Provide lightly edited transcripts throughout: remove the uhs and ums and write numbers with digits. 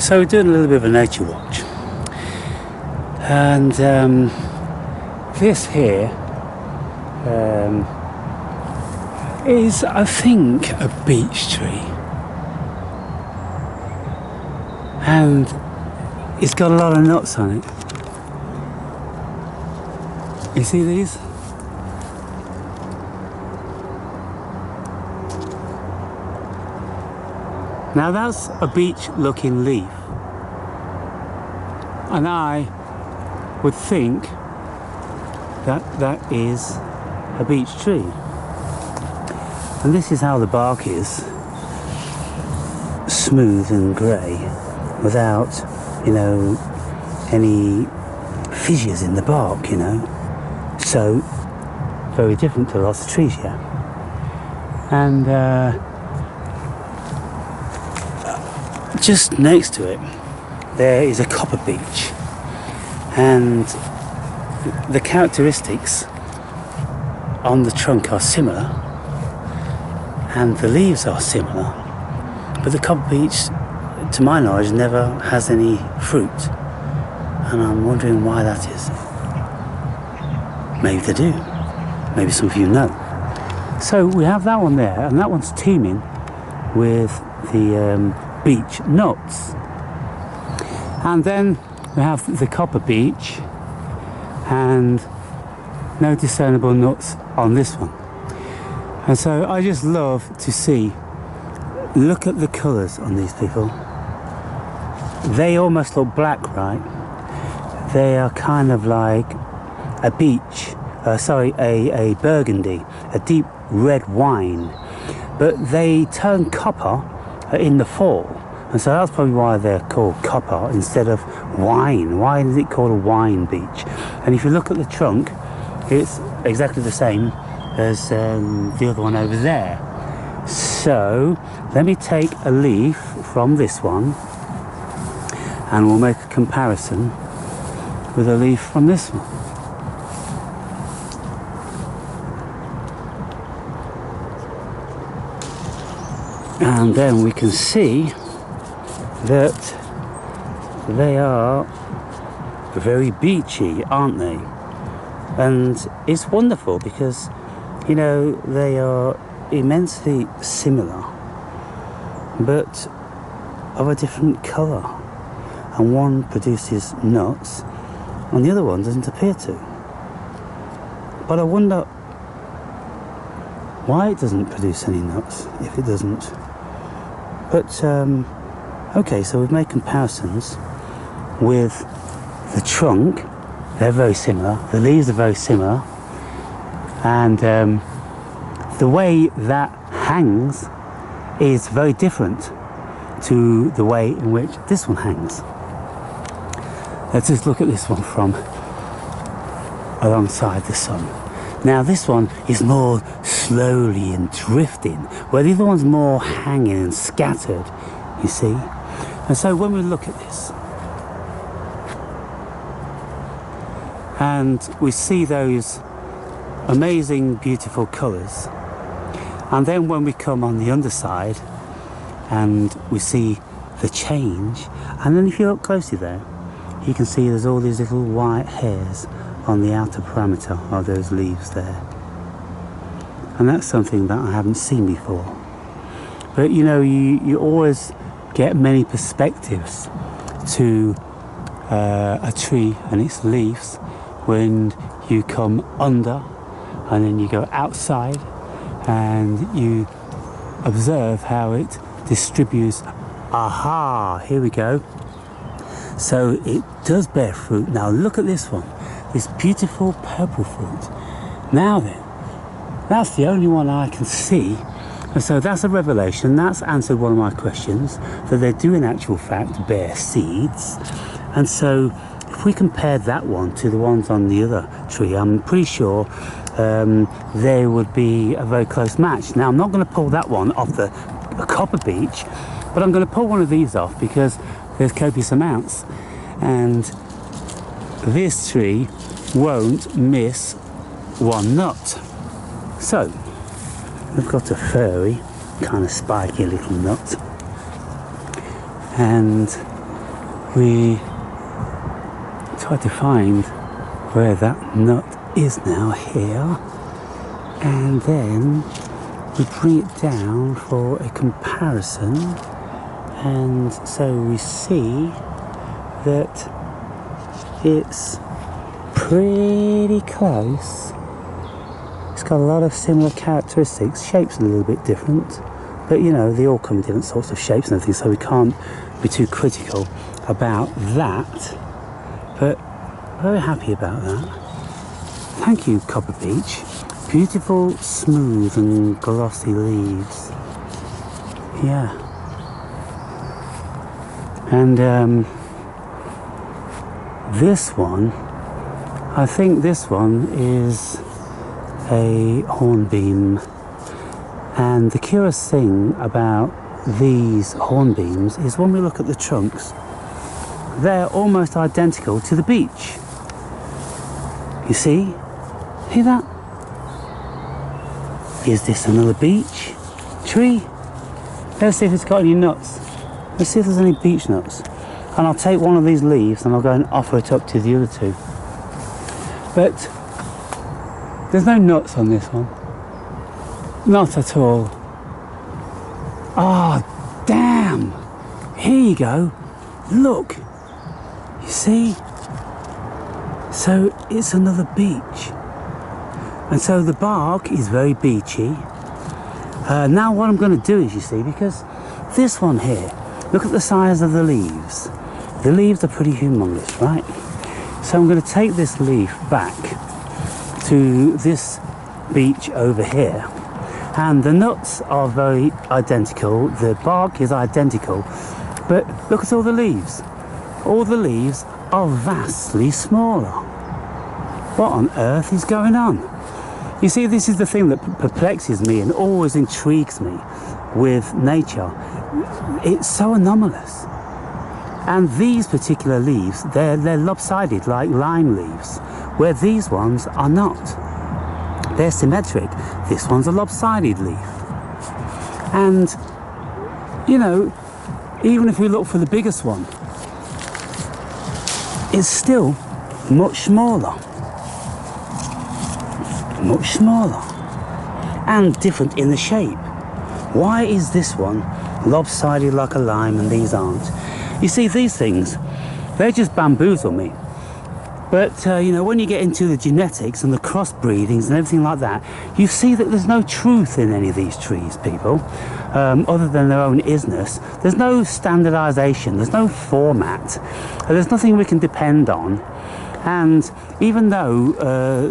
So we're doing a little bit of a nature watch, and this here is, I think, a beech tree, and it's got a lot of nuts on it. You see these? Now that's a beech looking leaf, and I would think that that is a beech tree. And this is how the bark is, smooth and grey, without, you know, any fissures in the bark, you know. So, very different to lots of trees, yeah. And just next to it, there is a copper beech, and the characteristics on the trunk are similar, and the leaves are similar, but the copper beech, to my knowledge, never has any fruit, and I'm wondering why that is. Maybe they do, maybe some of you know. So we have that one there, and that one's teeming with the beech nuts. And then we have the copper beech, and no discernible nuts on this one. And so I just love to see, look at the colours on these people. They almost look black, right? They are kind of like a beech, a burgundy, a deep red wine, but they turn copper in the fall, and so that's probably why they're called copper instead of wine. Why is it called a wine beech? And if you look at the trunk, it's exactly the same as the other one over there. So let me take a leaf from this one, and we'll make a comparison with a leaf from this one. And then we can see that they are very beachy, aren't they? And it's wonderful because, you know, they are immensely similar, but of a different colour. And one produces nuts, and the other one doesn't appear to. But I wonder why it doesn't produce any nuts, if it doesn't. But, okay, so we've made comparisons with the trunk. They're very similar. The leaves are very similar. And the way that hangs is very different to the way in which this one hangs. Let's just look at this one from alongside the sun. Now this one is more slowly and drifting, where the other one's more hanging and scattered, you see. And so when we look at this, and we see those amazing, beautiful colours, and then when we come on the underside, and we see the change, and then if you look closely there, you can see there's all these little white hairs on the outer parameter of those leaves there. And that's something that I haven't seen before. But you know, you always get many perspectives to a tree and its leaves when you come under and then you go outside and you observe how it distributes. Aha, here we go. So it does bear fruit. Now look at this one, this beautiful purple fruit. Now then, that's the only one I can see. And so that's a revelation. That's answered one of my questions, that they do in actual fact bear seeds. And so if we compare that one to the ones on the other tree, I'm pretty sure they would be a very close match. Now I'm not going to pull that one off the copper beech, but I'm going to pull one of these off because there's copious amounts, and this tree won't miss one nut. So we've got a furry, kind of spiky little nut, and we try to find where that nut is now, here, and then we bring it down for a comparison, and so we see that it's pretty close. It's got a lot of similar characteristics. Shape's a little bit different, but you know, they all come in different sorts of shapes and everything, so we can't be too critical about that, but very happy about that. Thank you, Copper Beech. Beautiful, smooth and glossy leaves. Yeah. And this one, I think this one is a hornbeam. And the curious thing about these hornbeams is when we look at the trunks, they're almost identical to the beech. You see? See that? Is this another beech tree? Let's see if it's got any nuts. Let's see if there's any beech nuts. And I'll take one of these leaves and I'll go and offer it up to the other two. But there's no nuts on this one. Not at all. Ah, damn! Here you go. Look. You see? So it's another beech. And so the bark is very beachy. Now what I'm going to do is, you see, because this one here, look at the size of the leaves. The leaves are pretty humongous, right? So I'm going to take this leaf back to this beech over here. And the nuts are very identical, the bark is identical, but look at all the leaves. All the leaves are vastly smaller. What on earth is going on? You see, this is the thing that perplexes me and always intrigues me with nature. It's so anomalous. And these particular leaves, they're lopsided like lime leaves, where these ones are not. They're symmetric. This one's a lopsided leaf. And, you know, even if we look for the biggest one, it's still much smaller. Much smaller. And different in the shape. Why is this one lopsided like a lime and these aren't? You see, these things, they just bamboozle me. But, you know, when you get into the genetics and the crossbreedings and everything like that, you see that there's no truth in any of these trees, people, other than their own isness. There's no standardization, there's no format, there's nothing we can depend on. And even though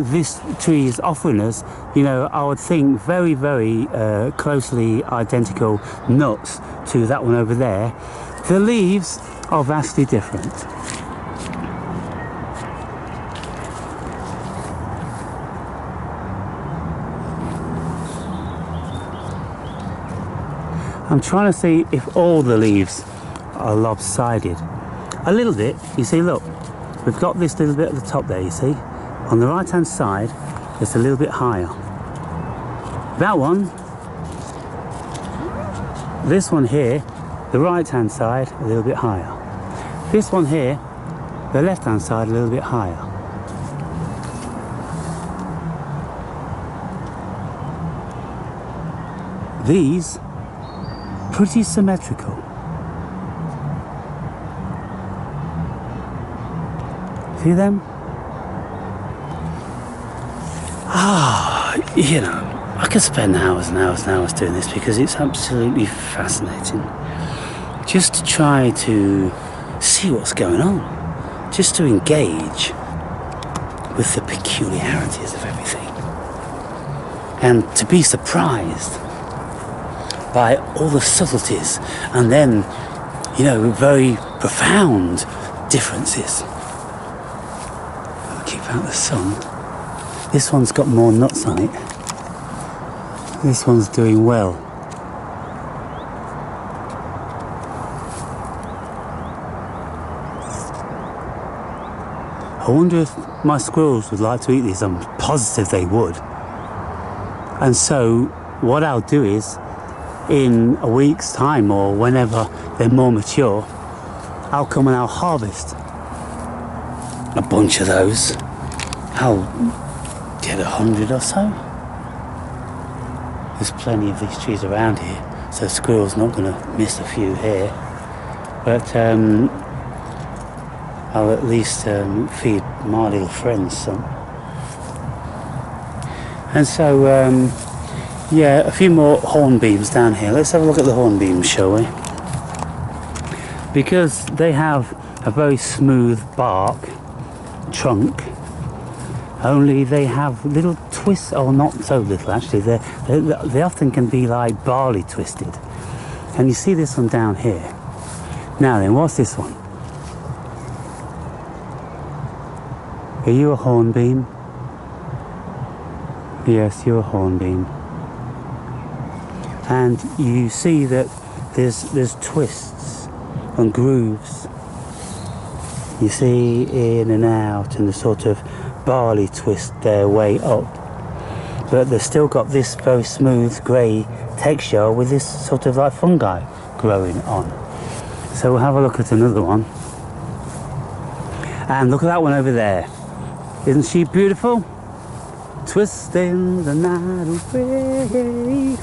this tree is offering us, you know, I would think very, very closely identical nuts to that one over there, the leaves are vastly different. I'm trying to see if all the leaves are lopsided. A little bit, you see, look, we've got this little bit at the top there, you see. On the right hand side, it's a little bit higher. That one, this one here, the right hand side, a little bit higher. This one here, the left hand side, a little bit higher. These, pretty symmetrical. See them? You know, I could spend hours and hours and hours doing this because it's absolutely fascinating. Just to try to see what's going on. Just to engage with the peculiarities of everything. And to be surprised by all the subtleties and then, you know, very profound differences. I'll keep out the sun. This one's got more nuts on it. This one's doing well. I wonder if my squirrels would like to eat these. I'm positive they would. And so what I'll do is, in a week's time or whenever they're more mature, I'll come and I'll harvest a bunch of those. I'll get 100 or so. There's plenty of these trees around here, so squirrel's not going to miss a few here. But I'll at least feed my little friends some. And so, yeah, a few more hornbeams down here. Let's have a look at the hornbeams, shall we? Because they have a very smooth bark, trunk, only they have little twists, or not so little actually, they often can be like barley twisted. And you see this one down here. Now then, what's this one? Are you a hornbeam? Yes, you're a hornbeam. And you see that there's twists and grooves. You see in and out, and the sort of barley twist their way up. But they've still got this very smooth grey texture with this sort of like fungi growing on. So we'll have a look at another one. And look at that one over there. Isn't she beautiful? Twisting the night away.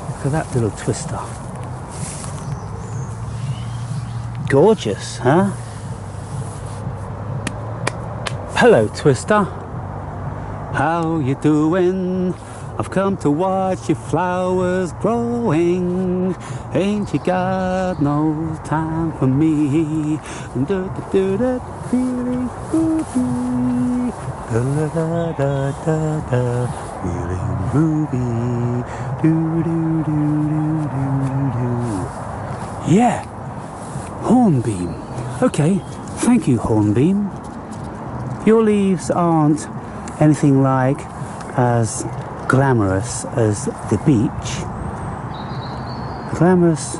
Look at that little twister. Gorgeous, huh? Hello, twister. How you doing? I've come to watch your flowers growing. Ain't you got no time for me? Feeling groovy. Feeling groovy. Yeah, hornbeam. Okay, thank you, hornbeam. Your leaves aren't anything like as glamorous as the beech. The glamorous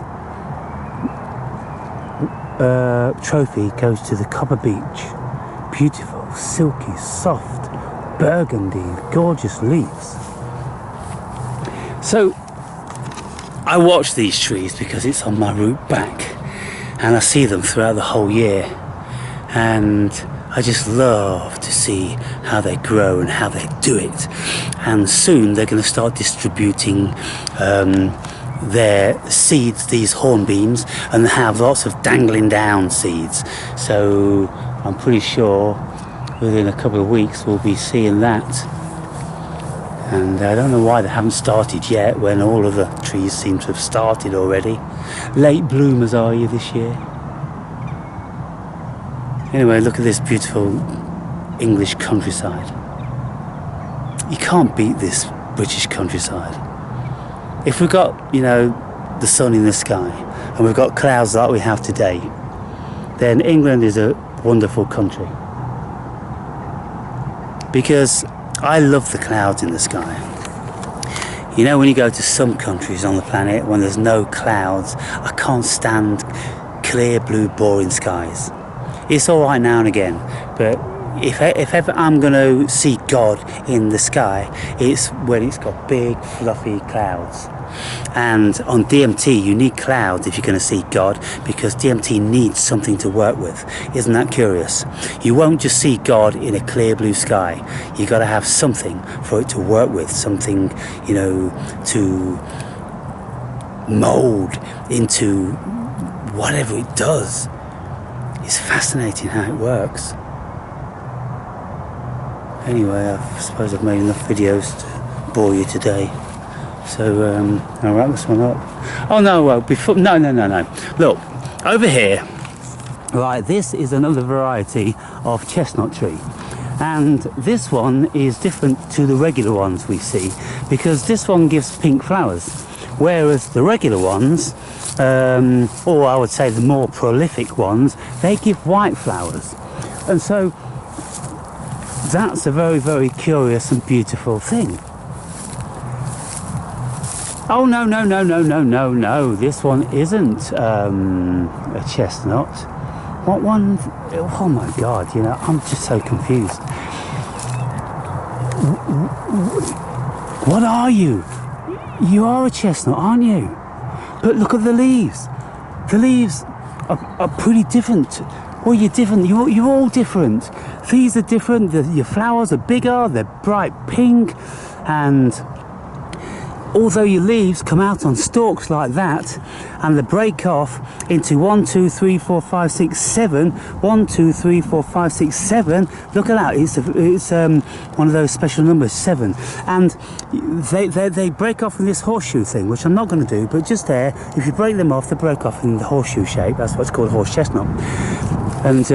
trophy goes to the copper beech. Beautiful, silky, soft, burgundy, gorgeous leaves. So I watch these trees because it's on my route back, and I see them throughout the whole year, and I just love to see how they grow and how they do it. And soon they're going to start distributing their seeds, these hornbeams, and they have lots of dangling down seeds. So I'm pretty sure within a couple of weeks we'll be seeing that. And I don't know why they haven't started yet when all of the trees seem to have started already. Late bloomers are you this year? Anyway, look at this beautiful English countryside. You can't beat this British countryside. If we've got, you know, the sun in the sky and we've got clouds like we have today, then England is a wonderful country. Because I love the clouds in the sky. You know, when you go to some countries on the planet when there's no clouds, I can't stand clear blue boring skies. It's all right now and again, but if ever I'm going to see God in the sky, it's when it's got big fluffy clouds. And on DMT you need clouds if you're going to see God, because DMT needs something to work with. Isn't that curious? You won't just see God in a clear blue sky. You've got to have something for it to work with, something, you know, to mold into whatever it does. It's fascinating how it works. Anyway, I suppose I've made enough videos to bore you today. So I'll wrap this one up. Oh no, well, before no. Look, over here, right, this is another variety of chestnut tree. And this one is different to the regular ones we see, because this one gives pink flowers, whereas the regular ones, or I would say the more prolific ones, they give white flowers. And so that's a very, very curious and beautiful thing. Oh no, this one isn't a chestnut. What one? Oh my God, you know, I'm just so confused. What are you? You are a chestnut, aren't you? But look at the leaves. The leaves are pretty different. Well, you're different. You're all different. These are different. Your flowers are bigger. They're bright pink, and although your leaves come out on stalks like that, and they break off into 1, 2, 3, 4, 5, 6, 7. 1, 2, 3, 4, 5, 6, 7. Look at that. It's one of those special numbers, 7. And they break off in this horseshoe thing, which I'm not going to do, but just there, if you break them off, they break off in the horseshoe shape. That's what's called horse chestnut. And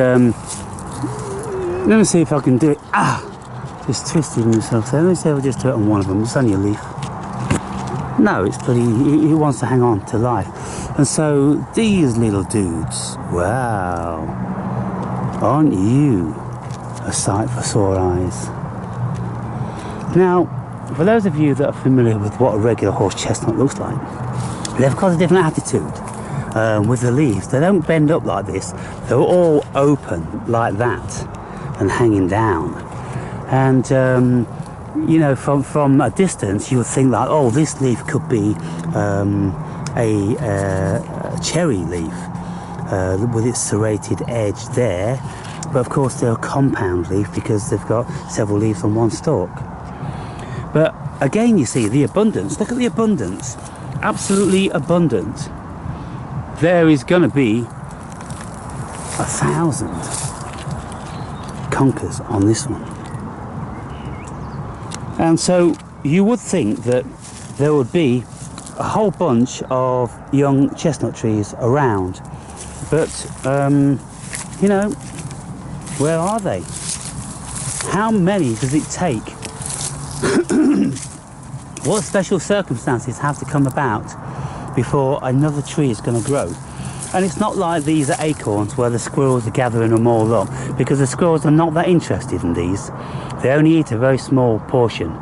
let me see if I can do it. Just twisting myself there. Let me see if I just do it on one of them. It's only a leaf. No, it's pretty, he wants to hang on to life. And so these little dudes, wow, aren't you a sight for sore eyes? Now, for those of you that are familiar with what a regular horse chestnut looks like, they've got a different attitude with the leaves. They don't bend up like this. They're all open like that and hanging down. And you know, from a distance, you would think like, oh, this leaf could be a cherry leaf with its serrated edge there. But of course, they're a compound leaf because they've got several leaves on one stalk. But again, you see the abundance. Look at the abundance. Absolutely abundant. There is going to be 1,000 conkers on this one. And so you would think that there would be a whole bunch of young chestnut trees around, but you know, where are they? How many does it take? What special circumstances have to come about before another tree is going to grow? And it's not like these are acorns where the squirrels are gathering them all up, because the squirrels are not that interested in these. They only eat a very small portion.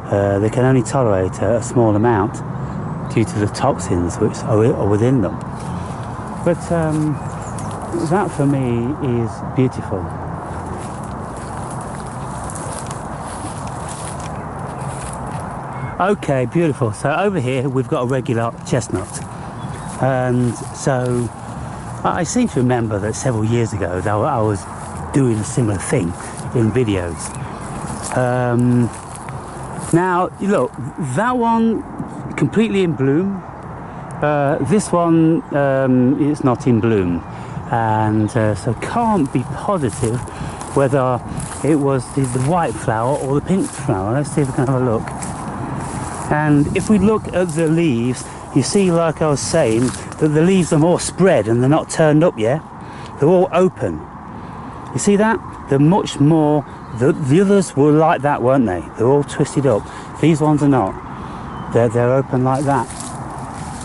They can only tolerate a small amount due to the toxins which are within them. But that for me is beautiful. Okay, beautiful. So over here we've got a regular chestnut. And so I seem to remember that several years ago that I was doing a similar thing in videos. Now look, that one completely in bloom. This one is not in bloom, and so can't be positive whether it was the white flower or the pink flower. Let's see if we can have a look. And if we look at the leaves, you see, like I was saying, that the leaves are more spread and they're not turned up yet. They're all open. You see that? They're much more. The others were like that, weren't they? They're all twisted up. These ones are not. They're open like that.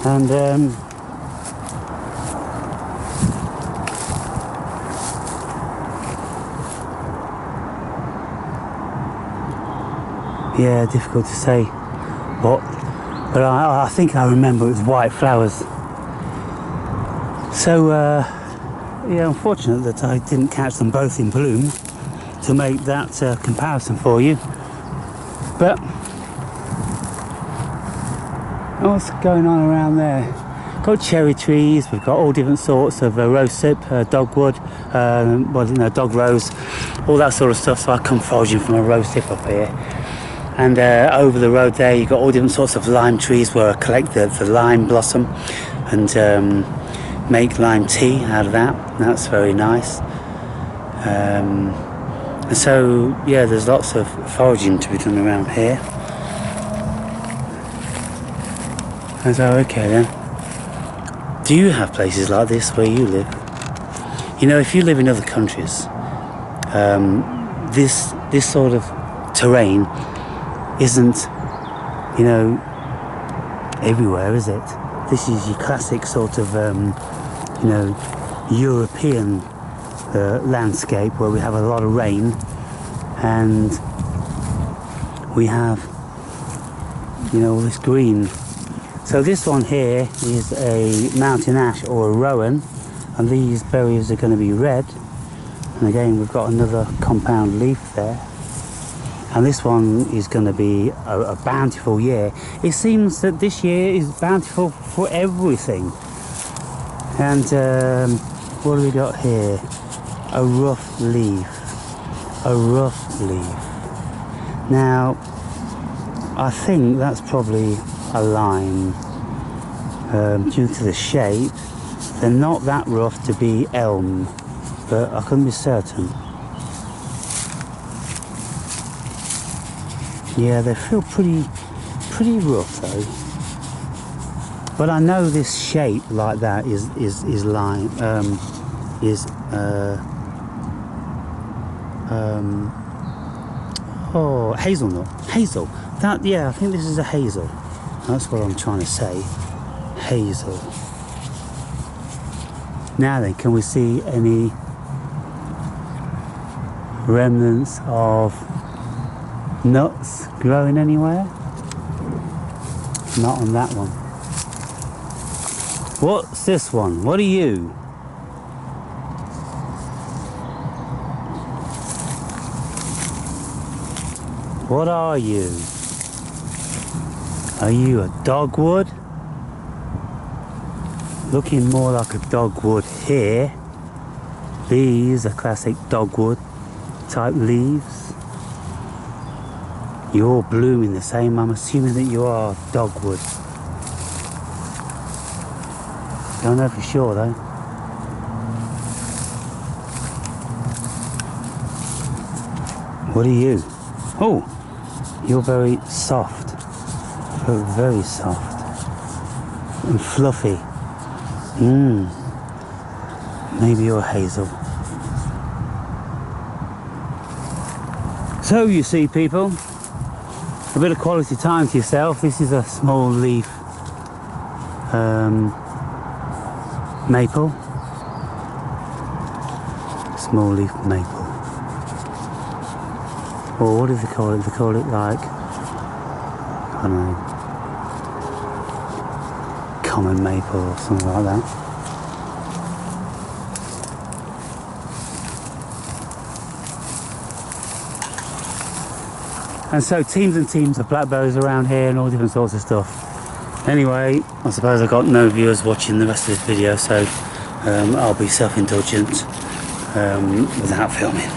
And yeah, difficult to say. But I think I remember it was white flowers. So yeah, unfortunate that I didn't catch them both in bloom to make that comparison for you. But what's going on around there? Got cherry trees. We've got all different sorts of rosehip, dogwood, well, you know, dog rose, all that sort of stuff. So I come foraging from a rosehip up here. And over the road there, you've got all different sorts of lime trees where I collect the lime blossom and make lime tea out of that. That's very nice. And so, yeah, there's lots of foraging to be done around here. And so, okay then. Do you have places like this where you live? You know, if you live in other countries, this sort of terrain isn't, you know, everywhere, is it? This is your classic sort of, you know, European landscape where we have a lot of rain, and we have, you know, all this green. So this one here is a mountain ash or a rowan, and these berries are going to be red. And again, we've got another compound leaf there. And this one is going to be a bountiful year. It seems that this year is bountiful for everything. And what do we got here? A rough leaf. A rough leaf. Now, I think that's probably a lime. Due to the shape, they're not that rough to be elm, but I couldn't be certain. Yeah, they feel pretty rough though. But I know this shape like that is lime, oh, hazelnut, hazel. That, yeah, I think this is a hazel. That's what I'm trying to say, hazel. Now then, can we see any remnants of nuts growing anywhere? Not on that one. What's this one? What are you? What are you? Are you a dogwood? Looking more like a dogwood here. These are classic dogwood type leaves. You're all blooming the same. I'm assuming that you are dogwood. Don't know for sure though. What are you? Oh, you're very soft. Very soft. And fluffy. Maybe you're hazel. So you see, people, a bit of quality time to yourself. This is a small leaf maple. Small leaf maple. Or what do they call it? They call it like, I don't know, common maple or something like that. And so teams and teams of blackberries around here and all different sorts of stuff. Anyway, I suppose I've got no viewers watching the rest of this video, so I'll be self-indulgent without filming.